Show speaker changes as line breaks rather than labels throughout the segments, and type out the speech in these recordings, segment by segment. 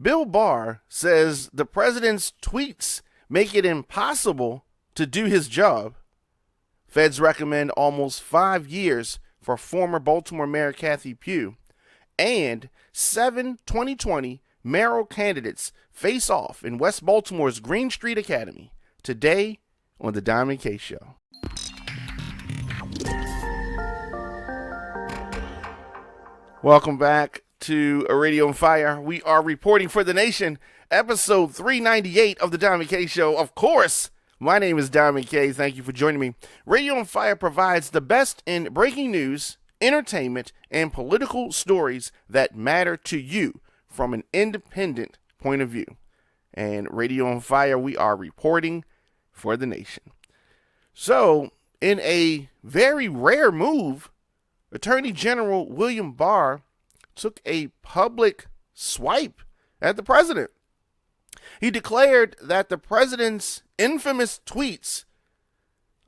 Bill Barr says the president's tweets make it impossible to do his job. Feds recommend almost 5 years for former Baltimore Mayor Cathy Pugh. And 7 2020 mayoral candidates face off in West Baltimore's Green Street Academy. Today on The Diamond K Show. Welcome back to A Radio on Fire. We are reporting for the nation, episode 398 of The Diamond K Show. Of course, my name is Diamond K. Thank you for joining me. Radio on Fire provides the best in breaking news, entertainment, and political stories that matter to you from an independent point of view. And Radio on Fire, we are reporting for the nation. So, in a very rare move, Attorney General William Barr took a public swipe at the president. He declared that the president's infamous tweets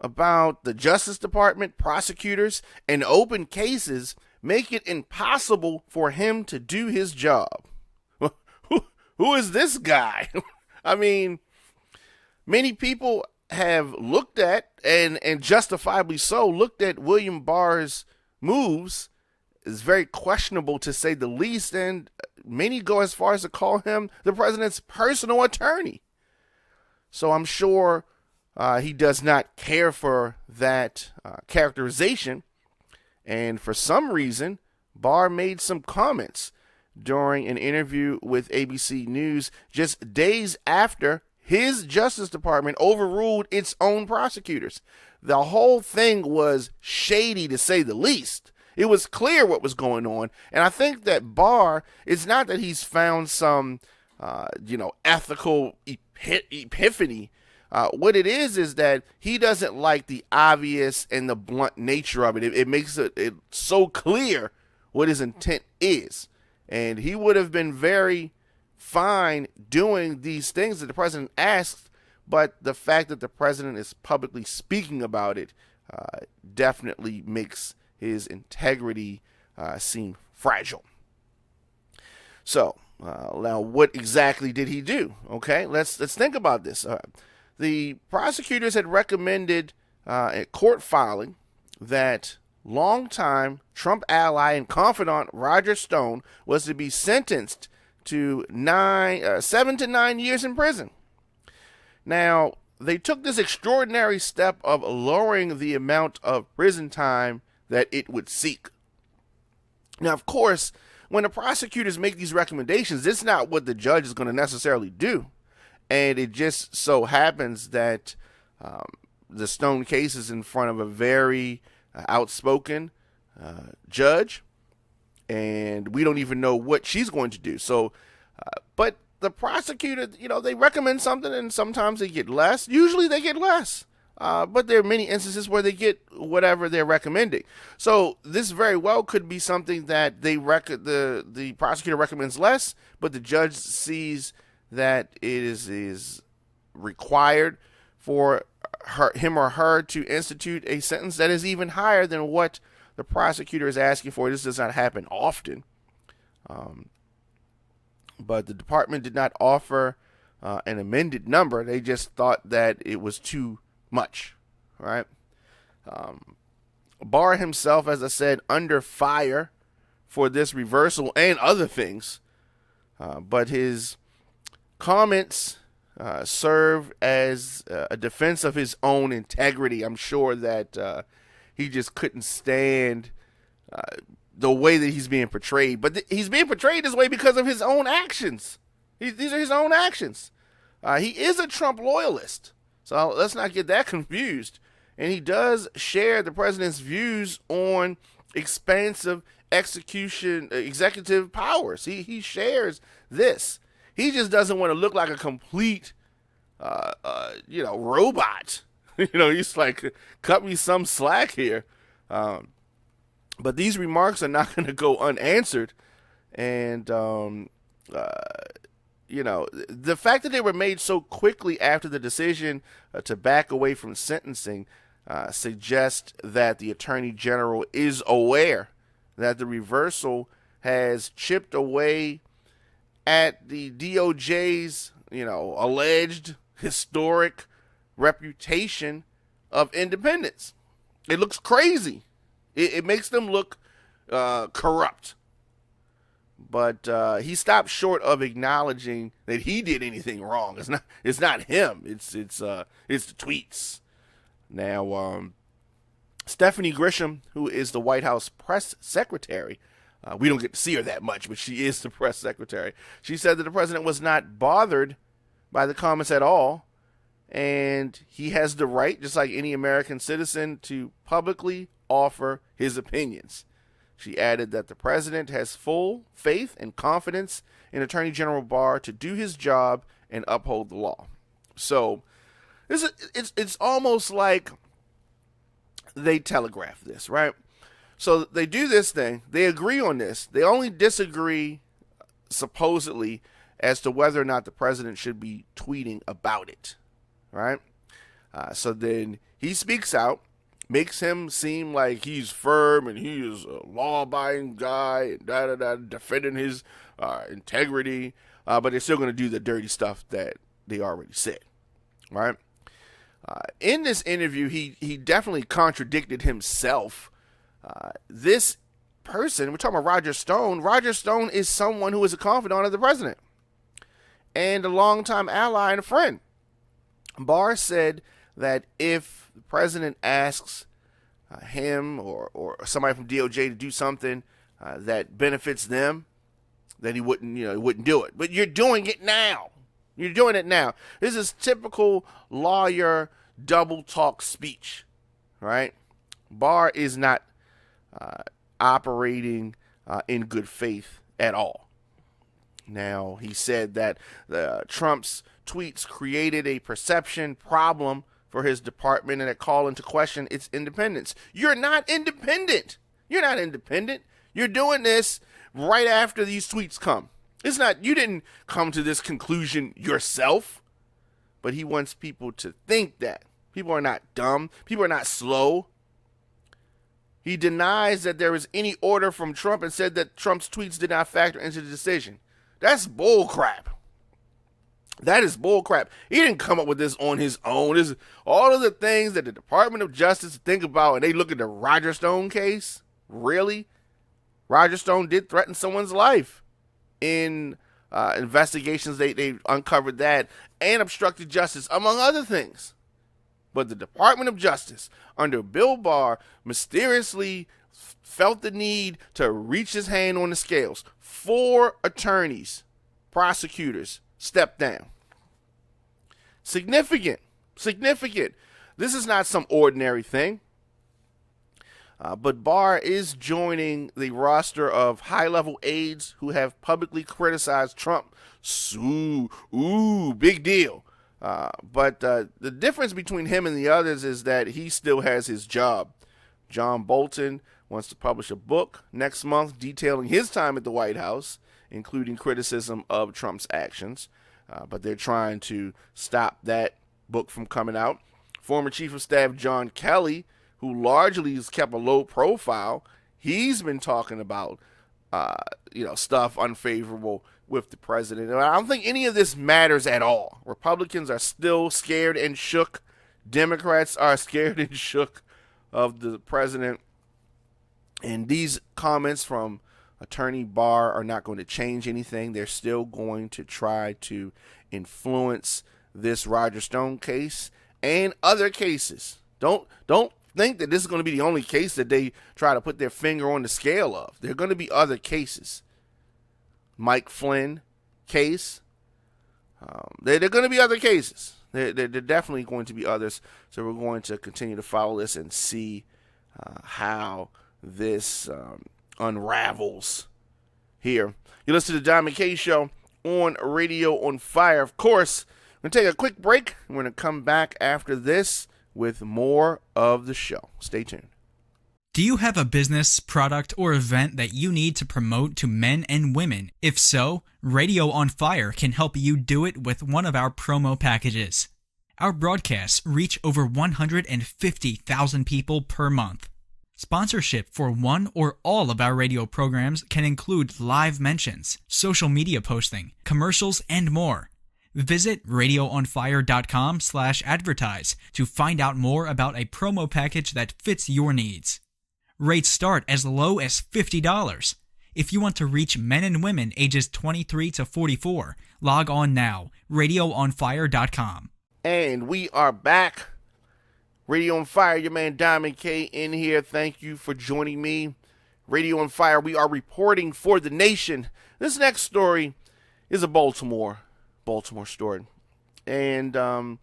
about the Justice Department, prosecutors, and open cases make it impossible for him to do his job. Who is this guy? I mean, many people have looked at, and justifiably so, looked at William Barr's moves is very questionable, to say the least, and many go as far as to call him the president's personal attorney. So I'm sure he does not care for that characterization, and for some reason, Barr made some comments during an interview with ABC News just days after his Justice Department overruled its own prosecutors. The whole thing was shady, to say the least. It was clear what was going on. And I think that Barr, it's not that he's found some, ethical epiphany. What it is that he doesn't like the obvious and the blunt nature of it. It makes it so clear what his intent is. And he would have been very fine doing these things that the president asked, but the fact that the president is publicly speaking about it definitely makes his integrity seem fragile. So now, what exactly did he do? Okay, let's think about this. The prosecutors had recommended a court filing that longtime Trump ally and confidant Roger Stone was to be sentenced to 7 to 9 years in prison. Now, they took this extraordinary step of lowering the amount of prison time that it would seek. Now, of course, when the prosecutors make these recommendations, it's not what the judge is going to necessarily do. And it just so happens that the Stone case is in front of a very outspoken judge, and we don't even know what she's going to do. So, but the prosecutor, they recommend something, and sometimes they get less. Usually they get less. But there are many instances where they get whatever they're recommending. So this very well could be something that the prosecutor recommends less, but the judge sees that it is required for him or her to institute a sentence that is even higher than what the prosecutor is asking for. This does not happen often. But the department did not offer an amended number. They just thought that it was too much, right? Barr himself, as I said, under fire for this reversal and other things. But his comments serve as a defense of his own integrity. I'm sure that he just couldn't stand the way that he's being portrayed. But he's being portrayed this way because of his own actions. These are his own actions. He is a Trump loyalist. So let's not get that confused. And he does share the president's views on expansive executive powers. He shares this. He just doesn't want to look like a complete, robot. He's like, cut me some slack here. But these remarks are not going to go unanswered. And, the fact that they were made so quickly after the decision to back away from sentencing suggests that the Attorney General is aware that the reversal has chipped away at the DOJ's, alleged historic reputation of independence. It looks crazy. It makes them look corrupt. But he stopped short of acknowledging that he did anything wrong. It's not him. It's the tweets. Now, Stephanie Grisham, who is the White House press secretary, we don't get to see her that much, but she is the press secretary. She said that the president was not bothered by the comments at all, and he has the right, just like any American citizen, to publicly offer his opinions. She added that the president has full faith and confidence in Attorney General Barr to do his job and uphold the law. So it's almost like they telegraph this, right? So they do this thing. They agree on this. They only disagree, supposedly, as to whether or not the president should be tweeting about it, right? So then he speaks out, makes him seem like he's firm and he is a law-abiding guy and defending his integrity, but they're still going to do the dirty stuff that they already said, right? In this interview, he definitely contradicted himself. This person, we're talking about Roger Stone. Roger Stone is someone who is a confidant of the president and a longtime ally and a friend. Barr said that if the president asks him or somebody from DOJ to do something that benefits them, then he wouldn't do it. But you're doing it now. You're doing it now. This is typical lawyer double talk speech, right? Barr is not operating in good faith at all. Now, he said that Trump's tweets created a perception problem for his department and that call into question its independence. You're not independent. You're not independent. You're doing this right after these tweets come. It's not, you didn't come to this conclusion yourself, but he wants people to think that. People are not dumb. People are not slow. He denies that there was any order from Trump and said that Trump's tweets did not factor into the decision. That's bull crap. That is bull crap. He didn't come up with this on his own. This is all of the things that the Department of Justice think about, and they look at the Roger Stone case. Really? Roger Stone did threaten someone's life in investigations. They uncovered that and obstructed justice, among other things. But the Department of Justice, under Bill Barr, mysteriously felt the need to reach his hand on the scales. 4 attorneys, prosecutors, stepped down. Significant. This is not some ordinary thing. But Barr is joining the roster of high-level aides who have publicly criticized Trump. Big deal. But the difference between him and the others is that he still has his job. John Bolton wants to publish a book next month detailing his time at the White House, including criticism of Trump's actions. But they're trying to stop that book from coming out. Former Chief of Staff John Kelly, who largely has kept a low profile, he's been talking about stuff unfavorable with the president. And I don't think any of this matters at all. Republicans are still scared and shook. Democrats are scared and shook of the president. And these comments from Attorney Barr are not going to change anything. They're still going to try to influence this Roger Stone case and other cases. Don't think that this is going to be the only case that they try to put their finger on the scale of. There are going to be other cases. Mike Flynn case. There are going to be other cases. There definitely going to be others. So we're going to continue to follow this and see how this unravels here. You listen to the Diamond K Show on Radio on Fire. Of course, we're going to take a quick break. We're going to come back after this with more of the show. Stay tuned.
Do you have a business, product, or event that you need to promote to men and women? If so, Radio on Fire can help you do it with one of our promo packages. Our broadcasts reach over 150,000 people per month. Sponsorship for one or all of our radio programs can include live mentions, social media posting, commercials, and more. Visit radioonfire.com/advertise to find out more about a promo package that fits your needs. Rates start as low as $50. If you want to reach men and women ages 23 to 44, log on now, radioonfire.com.
And we are back. Radio on Fire, your man Diamond K in here. Thank you for joining me. Radio on Fire, we are reporting for the nation. This next story is a Baltimore story. And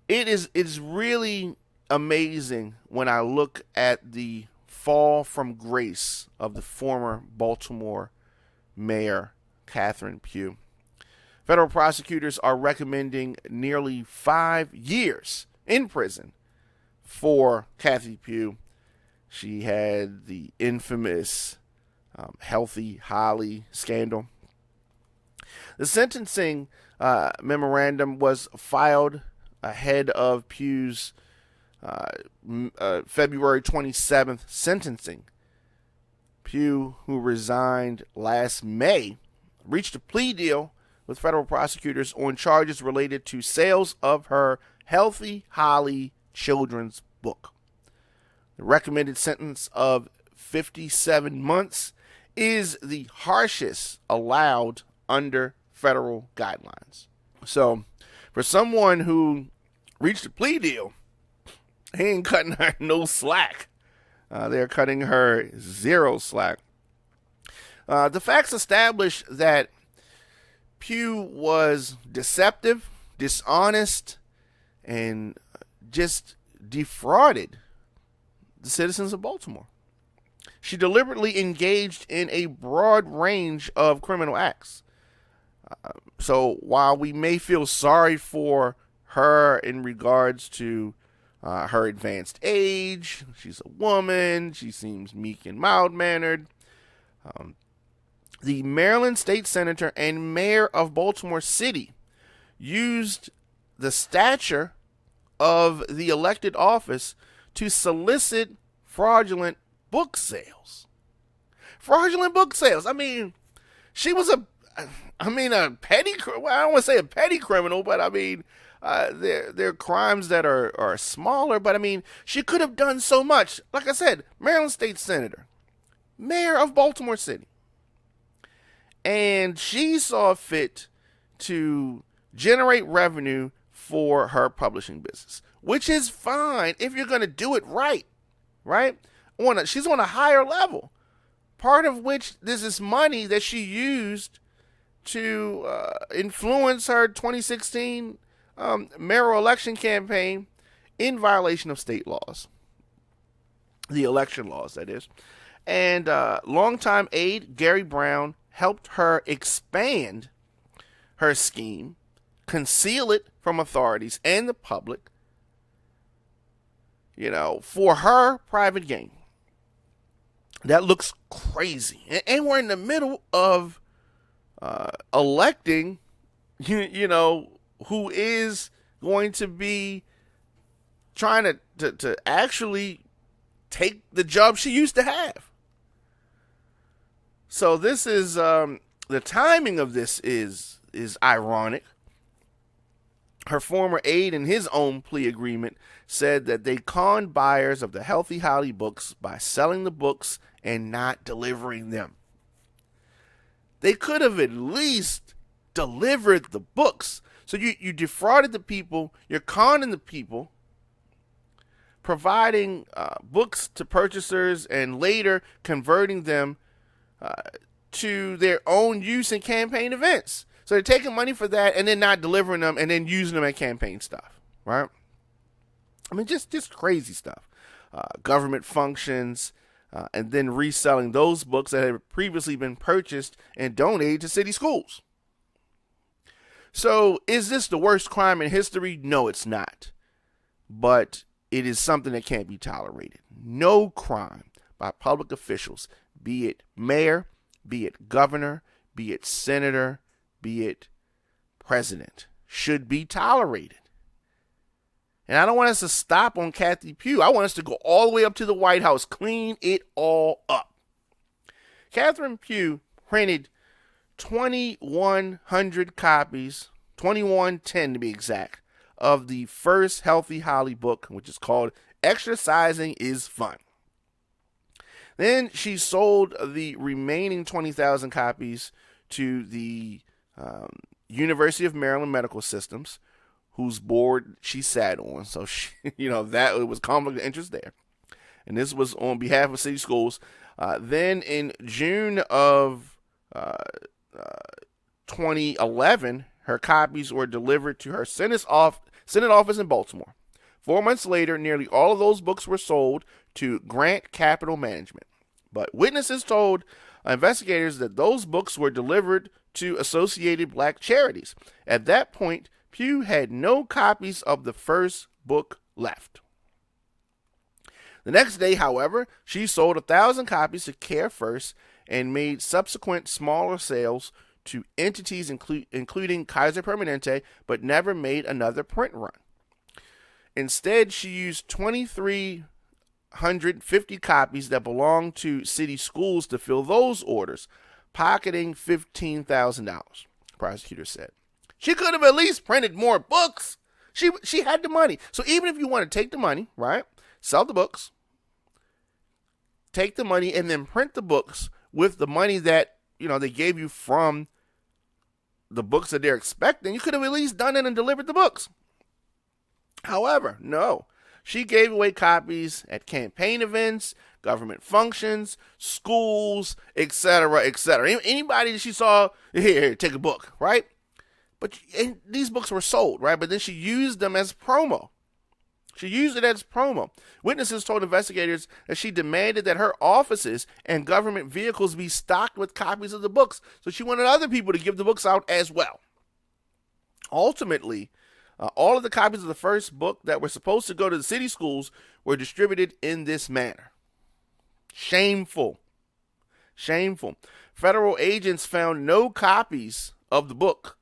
it's really amazing when I look at the fall from grace of the former Baltimore Mayor Cathy Pugh. Federal prosecutors are recommending nearly 5 years in prison for Cathy Pugh. She had the infamous Healthy Holly scandal. The sentencing memorandum was filed ahead of Pugh's February 27th sentencing. Pugh, who resigned last May, reached a plea deal with federal prosecutors on charges related to sales of her Healthy Holly children's book. The recommended sentence of 57 months is the harshest allowed under federal guidelines. So, for someone who reached a plea deal, he ain't cutting her no slack. They're cutting her zero slack. The facts establish that Pugh was deceptive, dishonest, and just defrauded the citizens of Baltimore. She deliberately engaged in a broad range of criminal acts. So while we may feel sorry for her in regards to her advanced age, she's a woman, she seems meek and mild-mannered, the Maryland state senator and mayor of Baltimore City used the stature of the elected office to solicit fraudulent book sales. Fraudulent book sales. I mean, she was a petty, well, I don't want to say a petty criminal, but I mean, they're crimes that are smaller, but I mean, she could have done so much. Like I said, Maryland state senator, mayor of Baltimore City. And she saw fit to generate revenue for her publishing business, which is fine if you're going to do it right? She's on a higher level, part of which this is money that she used to influence her 2016 mayoral election campaign in violation of state laws, the election laws, that is. And longtime aide Gary Brown helped her expand her scheme, conceal it from authorities and the public, for her private gain. That looks crazy. And we're in the middle of electing, who is going to be trying to actually take the job she used to have. So this is, the timing of this is ironic. Her former aide in his own plea agreement said that they conned buyers of the Healthy Holly books by selling the books and not delivering them. They could have at least delivered the books. So you defrauded the people, you're conning the people, providing books to purchasers and later converting them to their own use in campaign events. So they're taking money for that and then not delivering them and then using them at campaign stuff, right? I mean, just crazy stuff. Government functions, and then reselling those books that had previously been purchased and donated to city schools. So is this the worst crime in history? No, it's not. But it is something that can't be tolerated. No crime by public officials, be it mayor, be it governor, be it senator, be it president, should be tolerated. And I don't want us to stop on Cathy Pugh. I want us to go all the way up to the White House, clean it all up. Catherine Pugh printed 2,100 copies, 2,110 to be exact, of the first Healthy Holly book, which is called Exercising is Fun. Then she sold the remaining 20,000 copies to the University of Maryland Medical Systems, whose board she sat on. So, that it was conflict of interest there. And this was on behalf of city schools. Then in June of 2011, her copies were delivered to her Senate office in Baltimore. 4 months later, nearly all of those books were sold to Grant Capital Management. But witnesses told investigators that those books were delivered to Associated Black Charities. At that point, Pugh had no copies of the first book left. The next day, however, she sold 1,000 copies to Care First and made subsequent smaller sales to entities including Kaiser Permanente, but never made another print run. Instead, she used 2,350 copies that belonged to city schools to fill those orders, pocketing $15,000, prosecutor said. She could have at least printed more books. She had the money. So even if you want to take the money, right, sell the books, take the money, and then print the books with the money that, they gave you from the books that they're expecting, you could have at least done it and delivered the books. However, no. She gave away copies at campaign events, government functions, schools, etc., etc. Anybody that she saw, here, take a book, right? And these books were sold, right? But then she used them as promo. She used it as promo. Witnesses told investigators that she demanded that her offices and government vehicles be stocked with copies of the books. So she wanted other people to give the books out as well. Ultimately, all of the copies of the first book that were supposed to go to the city schools were distributed in this manner. Shameful. Shameful. Federal agents found no copies of the book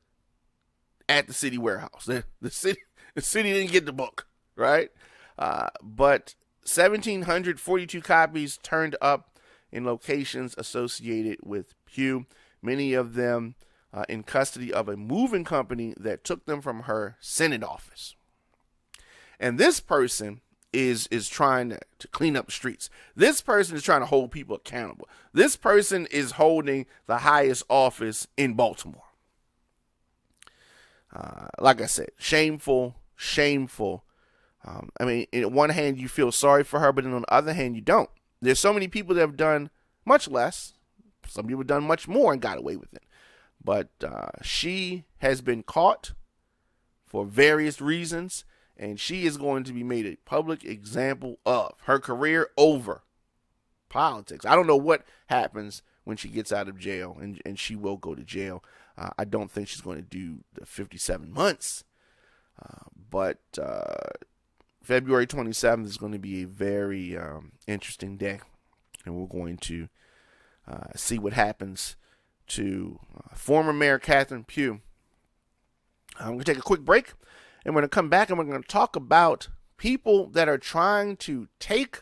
at the city warehouse. The city didn't get the book, right? But 1,742 copies turned up in locations associated with Pugh, many of them in custody of a moving company that took them from her Senate office. And this person is trying to clean up the streets. This person is trying to hold people accountable. This person is holding the highest office in Baltimore. Like I said, shameful. In one hand, you feel sorry for her, but on the other hand, you don't. There's so many people that have done much less. Some people have done much more and got away with it. But she has been caught for various reasons, and she is going to be made a public example of. Her career over. Politics. I don't know what happens when she gets out of jail, and she will go to jail. I don't think she's going to do the 57 months. But February 27th is going to be a very interesting day, and we're going to see what happens to former Mayor Cathy Pugh. I'm going to take a quick break, and we're going to come back, and we're going to talk about people that are trying to take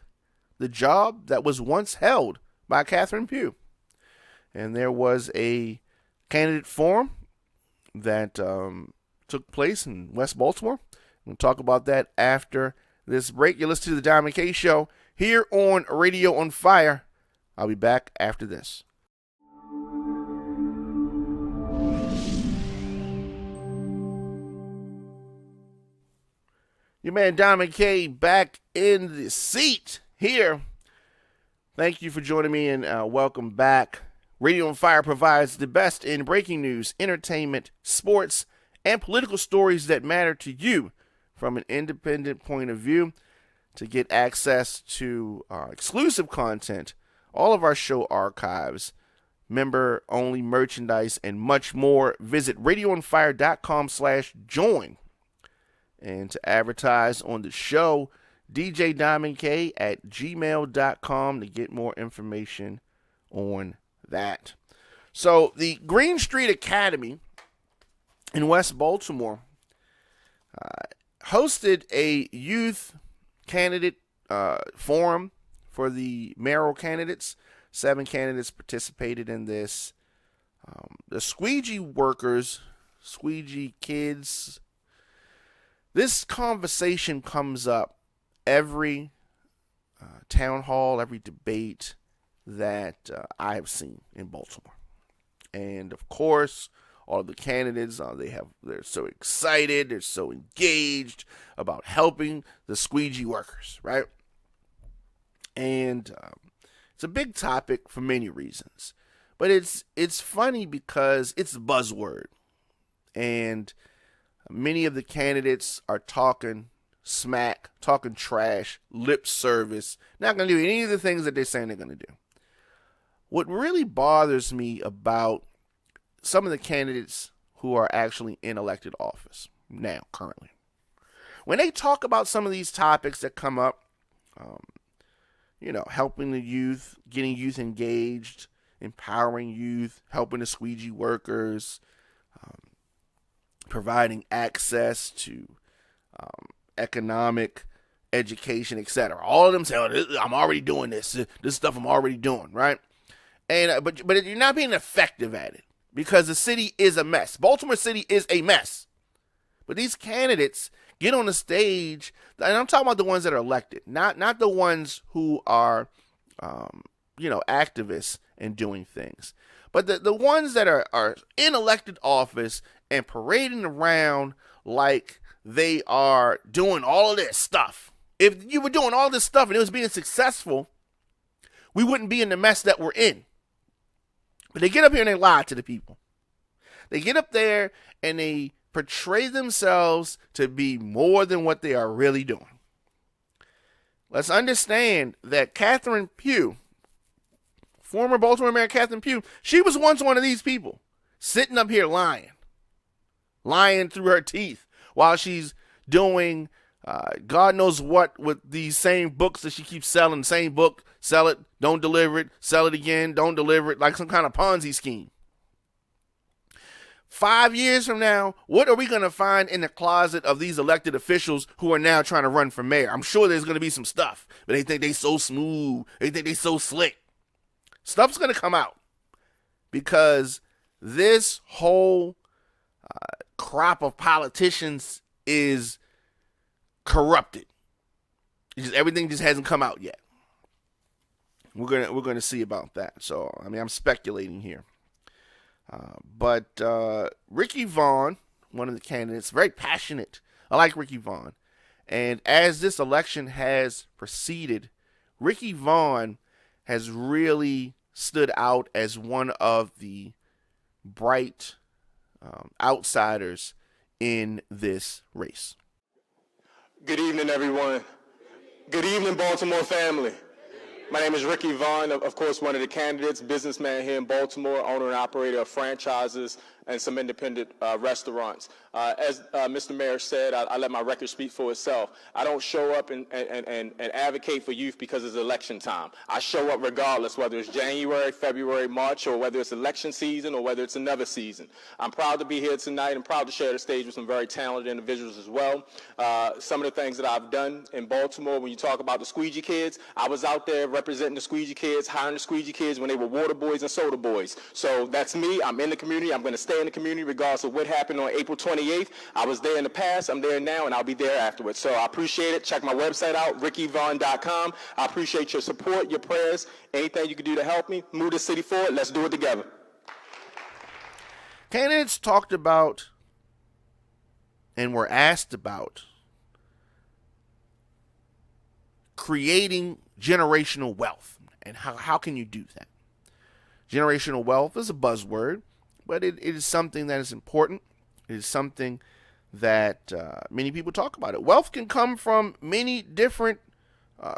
the job that was once held by Cathy Pugh. And there was a candidate forum that took place in West Baltimore. We'll talk about that after this break. You're listening to the Diamond K Show here on Radio on Fire. I'll be back after this. Your man Diamond K back in the seat here. Thank you for joining me, and welcome back. Radio on Fire provides the best in breaking news, entertainment, sports, and political stories that matter to you from an independent point of view. To get access to exclusive content, all of our show archives, member-only merchandise, and much more, visit radioonfire.com/join. And to advertise on the show, djdiamondk@gmail.com to get more information on that. So the Green Street Academy in West Baltimore hosted a youth candidate forum for the mayoral candidates. 7 candidates participated in this. The squeegee workers, squeegee kids, this conversation comes up every town hall, every debate that I have seen in Baltimore. And of course, all of the candidates, they're so excited, they're so engaged about helping the squeegee workers, right? And it's a big topic for many reasons. But it's funny because it's a buzzword. And many of the candidates are talking smack, talking trash, lip service, not going to do any of the things that they're saying they're going to do. What really bothers me about some of the candidates who are actually in elected office now, currently, when they talk about some of these topics that come up, helping the youth, getting youth engaged, empowering youth, helping the squeegee workers, providing access to economic, education, etc. All of them say, I'm already doing this. This stuff I'm already doing, right? And but you're not being effective at it because the city is a mess. Baltimore City is a mess. But these candidates get on the stage, and I'm talking about the ones that are elected, not the ones who are, activists and doing things. But the ones that are in elected office and parading around like they are doing all of this stuff. If you were doing all this stuff and it was being successful, we wouldn't be in the mess that we're in. But they get up here and they lie to the people. They get up there and they portray themselves to be more than what they are really doing. Let's understand that Cathy Pugh, former Baltimore Mayor Cathy Pugh, she was once one of these people, sitting up here lying through her teeth while she's doing God knows what with these same books that she keeps selling. Same book, sell it, don't deliver it, sell it again, don't deliver it, like some kind of Ponzi scheme. 5 years from now, what are we going to find in the closet of these elected officials who are now trying to run for mayor? I'm sure there's going to be some stuff, but they think they so smooth. They think they so slick. Stuff's going to come out because this whole crop of politicians is corrupted. Everything just hasn't come out yet. We're gonna see about that. So I'm speculating here. But Ricky Vaughn, one of the candidates, very passionate. I like Ricky Vaughn. And as this election has proceeded, Ricky Vaughn has really stood out as one of the bright outsiders in this race.
Good evening, everyone. Good evening, Baltimore family. My name is Ricky Vaughn, of course, one of the candidates, businessman here in Baltimore, owner and operator of franchises and some independent restaurants. As Mr. Mayor said, I let my record speak for itself. I don't show up and advocate for youth because it's election time. I show up regardless, whether it's January, February, March, or whether it's election season or whether it's another season. I'm proud to be here tonight and proud to share the stage with some very talented individuals as well. Some of the things that I've done in Baltimore, when you talk about the squeegee kids, I was out there representing the squeegee kids, hiring the squeegee kids when they were water boys and soda boys. So that's me. I'm in the community. I'm going to stay in the community regardless of what happened on April 28th. I was there in the past, I'm there now, and I'll be there afterwards. So I appreciate it. Check my website out, rickyvaughn.com. I appreciate your support, your prayers, anything you can do to help me. Move the city forward. Let's do it together.
Candidates talked about and were asked about creating generational wealth. And how can you do that? Generational wealth is a buzzword, but it is something that is important. It is something that many people talk about. Wealth can come from many different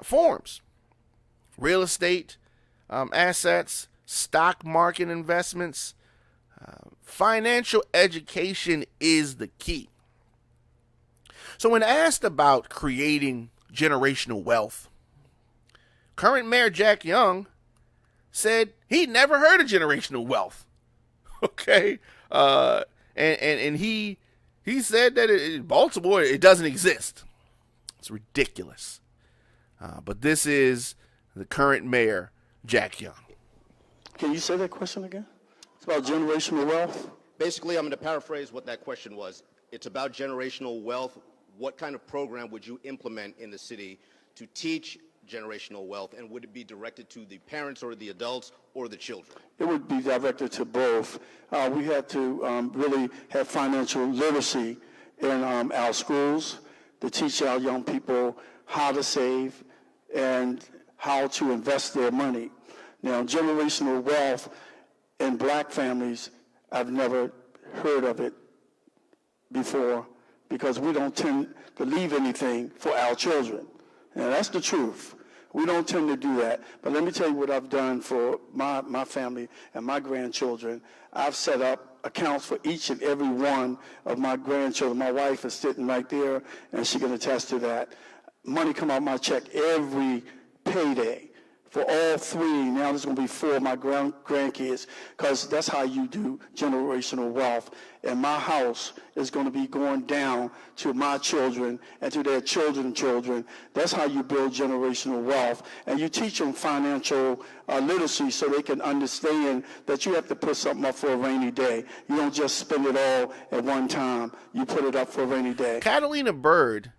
forms. Real estate, assets, stock market investments. Financial education is the key. So when asked about creating generational wealth, current Mayor Jack Young said he'd never heard of generational wealth. Okay, and he's He said that in Baltimore, it doesn't exist. It's ridiculous. But this is the current mayor, Jack Young.
Can you say that question again? It's about generational wealth.
Basically, I'm going to paraphrase what that question was. It's about generational wealth. What kind of program would you implement in the city to teach generational wealth, and would it be directed to the parents or the adults or the children?
It would be directed to both. We had to really have financial literacy in our schools to teach our young people how to save and how to invest their money. Now, generational wealth in black families, I've never heard of it before because we don't tend to leave anything for our children. Now, that's the truth. We don't tend to do that. But let me tell you what I've done for my family and my grandchildren. I've set up accounts for each and every one of my grandchildren. My wife is sitting right there, and she can attest to that. Money come out my check every payday for all three. Now there's going to be 4 of my grandkids, because that's how you do generational wealth. And my house is going to be going down to my children and to their children's children. That's how you build generational wealth. And you teach them financial literacy so they can understand that you have to put something up for a rainy day. You don't just spend it all at one time. You put it up for a rainy day.
Catalina Bird,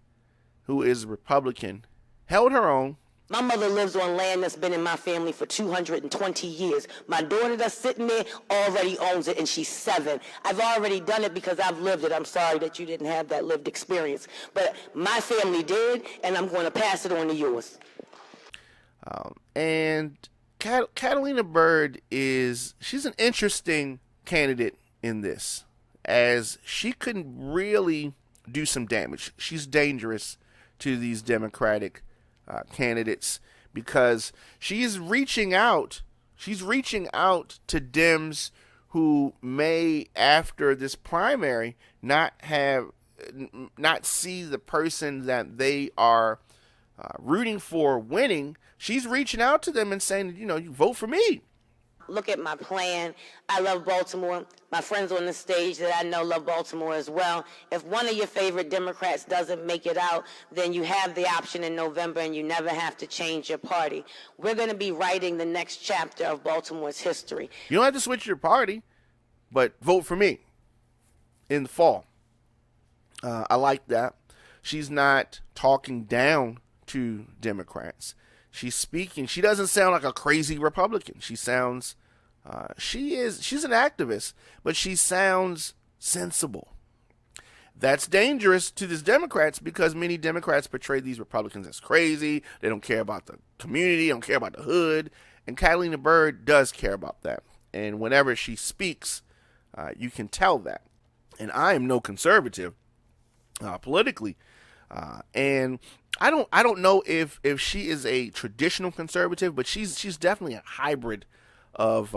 who is a Republican, held her own.
My mother lives on land that's been in my family for 220 years. My daughter that's sitting there already owns it, and she's 7. I've already done it because I've lived it. I'm sorry that you didn't have that lived experience. But my family did, and I'm going to pass it on to yours.
And Catalina Bird she's an interesting candidate in this, as she could really do some damage. She's dangerous to these Democratic candidates because she's reaching out to Dems who may, after this primary, not see the person that they are rooting for winning. She's reaching out to them and saying, you vote for me.
Look at my plan. I love Baltimore. My friends on the stage that I know love Baltimore as well. If one of your favorite Democrats doesn't make it out, then you have the option in November and you never have to change your party. We're going to be writing the next chapter of Baltimore's history.
You don't have to switch your party, but vote for me in the fall. I like that. She's not talking down to Democrats. She's speaking. She doesn't sound like a crazy Republican. She sounds, she's an activist, but she sounds sensible. That's dangerous to these Democrats because many Democrats portray these Republicans as crazy. They don't care about the community, don't care about the hood. And Catalina Bird does care about that. And whenever she speaks, you can tell that. And I am no conservative politically. And I don't know if she is a traditional conservative, but she's definitely a hybrid of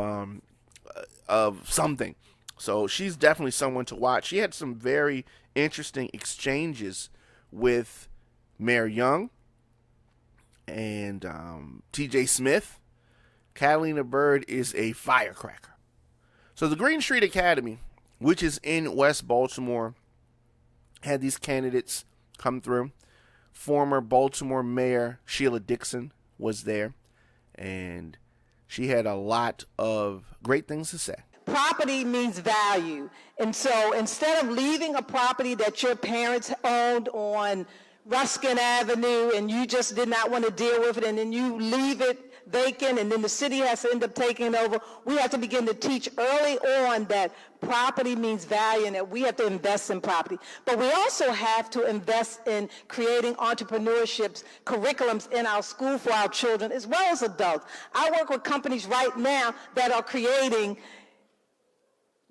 something. So she's definitely someone to watch. She had some very interesting exchanges with Mayor Young and T.J. Smith. Catalina Bird is a firecracker. So the Green Street Academy, which is in West Baltimore, had these candidates come through. Former Baltimore Mayor Sheila Dixon was there, and she had a lot of great things to say.
Property means value. And so instead of leaving a property that your parents owned on Ruskin Avenue and you just did not want to deal with it, and then you leave it vacant and then the city has to end up taking over, we have to begin to teach early on that property means value and that we have to invest in property. But we also have to invest in creating entrepreneurships, curriculums in our school for our children as well as adults. I work with companies right now that are creating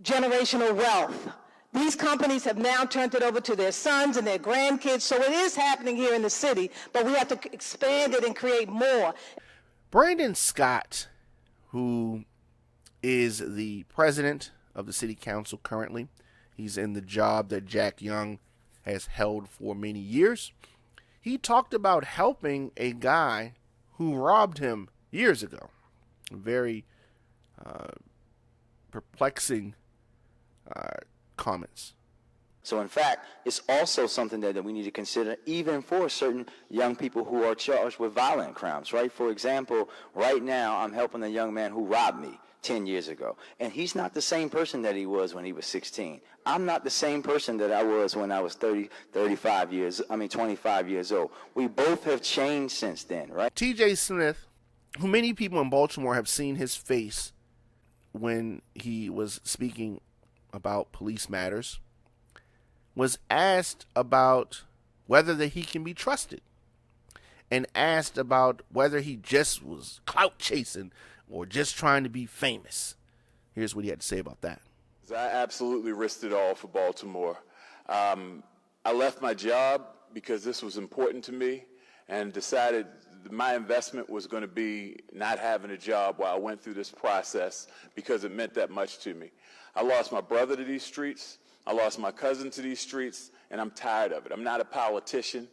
generational wealth. These companies have now turned it over to their sons and their grandkids, so it is happening here in the city, but we have to expand it and create more.
Brandon Scott, who is the president of the city council currently, he's in the job that Jack Young has held for many years. He talked about helping a guy who robbed him years ago. Very perplexing comments.
So in fact, it's also something that we need to consider even for certain young people who are charged with violent crimes, right? For example, right now I'm helping a young man who robbed me 10 years ago. And he's not the same person that he was when he was 16. I'm not the same person that I was when I was 25 years old. We both have changed since then, right?
TJ Smith, who many people in Baltimore have seen his face when he was speaking about police matters, was asked about whether that he can be trusted, and asked about whether he just was clout chasing or just trying to be famous. Here's what he had to say about that.
I absolutely risked it all for Baltimore. I left my job because this was important to me, and decided my investment was going to be not having a job while I went through this process, because it meant that much to me. I lost my brother to these streets. I lost my cousin to these streets, and I'm tired of it. I'm not a politician.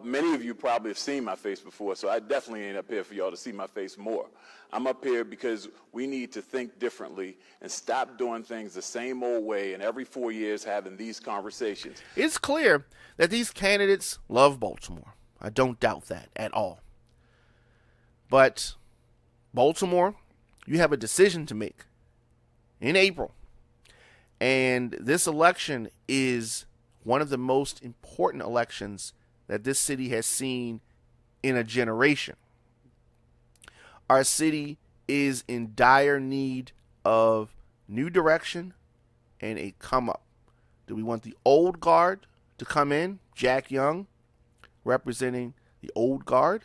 Many of you probably have seen my face before, so I definitely ain't up here for y'all to see my face more. I'm up here because we need to think differently and stop doing things the same old way, and every 4 years having these conversations.
It's clear that these candidates love Baltimore. I don't doubt that at all. But Baltimore, you have a decision to make in April. And this election is one of the most important elections that this city has seen in a generation. Our city is in dire need of new direction and a come up. Do we want the old guard to come in? Jack Young representing the old guard.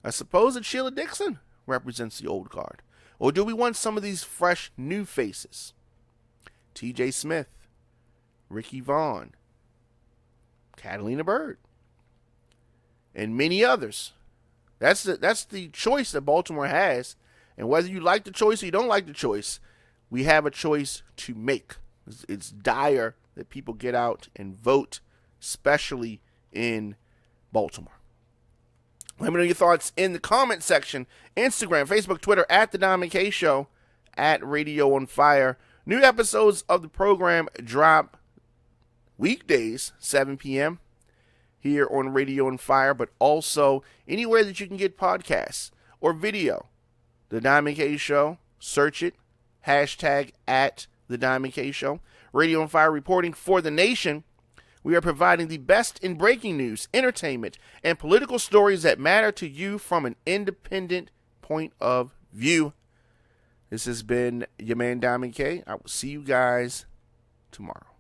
I suppose that Sheila Dixon represents the old guard. Or do we want some of these fresh new faces? TJ Smith, Ricky Vaughn, Catalina Bird, and many others. That's the choice that Baltimore has. And whether you like the choice or you don't like the choice, we have a choice to make. It's dire that people get out and vote, especially in Baltimore. Let me know your thoughts in the comment section. Instagram, Facebook, Twitter, at The Don McKay Show, at Radio on Fire. New episodes of the program drop weekdays, 7 p.m. here on Radio on Fire, but also anywhere that you can get podcasts or video. The Don McKay Show, search it, hashtag at The Don McKay Show. Radio on Fire reporting for the nation. We are providing the best in breaking news, entertainment, and political stories that matter to you from an independent point of view. This has been your man, Don McKay. I will see you guys tomorrow.